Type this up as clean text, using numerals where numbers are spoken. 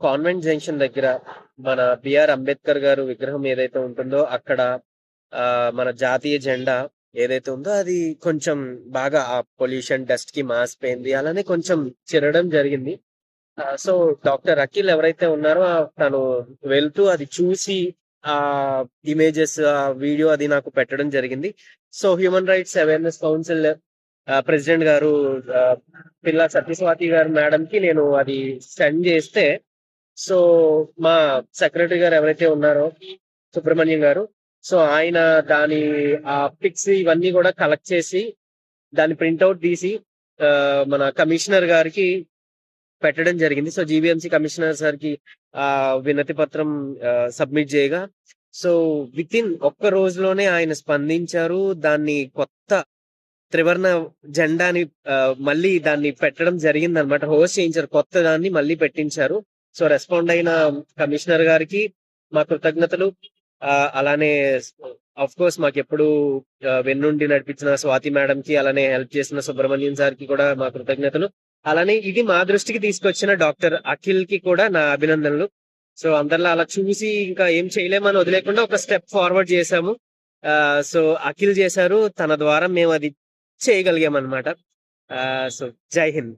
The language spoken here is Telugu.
కాన్వెంట్ జంక్షన్ దగ్గర మన బిఆర్ అంబేద్కర్ గారు విగ్రహం ఏదైతే ఉంటుందో అక్కడ మన జాతీయ జెండా ఏదైతే ఉందో అది కొంచెం బాగా ఆ పొల్యూషన్ డస్ట్ కి మాసిపోయింది. అలానే కొంచెం చిరడం జరిగింది. సో డాక్టర్ అఖిల్ ఎవరైతే ఉన్నారో తను వెళ్తూ అది చూసి ఆ ఇమేజెస్ ఆ వీడియో అది నాకు పెట్టడం జరిగింది. So human rights awareness council president గారు ఆ, పిల్ల సత్యస్వాతి గారు మేడం కి నేను అది సెండ్ చేస్తే, సో మా సెక్రటరీ గారు ఎవరైతే ఉన్నారో సుబ్రహ్మణ్యం గారు, సో ఆయన దాని ఆ పిక్స్ ఇవన్నీ కూడా కలెక్ట్ చేసి దాన్ని ప్రింట్అవుట్ తీసి ఆ, మన కమిషనర్ గారికి పెట్టడం జరిగింది. సో జీవీఎంసీ కమిషనర్ సార్ కి ఆ వినతి పత్రం సబ్మిట్ చేయగా, సో విత్ ఇన్ ఒక్క రోజులోనే ఆయన స్పందించారు. దాన్ని కొత్త త్రివర్ణ జెండాని మళ్ళీ దాన్ని పెట్టడం జరిగింది అనమాట. హోస్ట్ చేయించారు, కొత్త దాన్ని మళ్ళీ పెట్టించారు. సో రెస్పాండ్ అయిన కమిషనర్ గారికి మా కృతజ్ఞతలు. అలానే ఆఫ్ కోర్స్ మాకు ఎప్పుడు వెన్నుండి నడిపించిన స్వాతి మేడం కి, అలానే హెల్ప్ చేసిన సుబ్రహ్మణ్యం సార్ కి కూడా మా కృతజ్ఞతలు. అలానే ఇది మా దృష్టికి తీసుకొచ్చిన డాక్టర్ అఖిల్ కి కూడా నా అభినందనలు. సో అందరిలో అలా చూసి ఇంకా ఏం చేయలేమని వదిలేకుండా ఒక స్టెప్ ఫార్వర్డ్ చేశాము. సో అఖిల్ చేశారు, తన ద్వారా మేము అది చేయగలిగాం అనమాట. సో జై హింద్.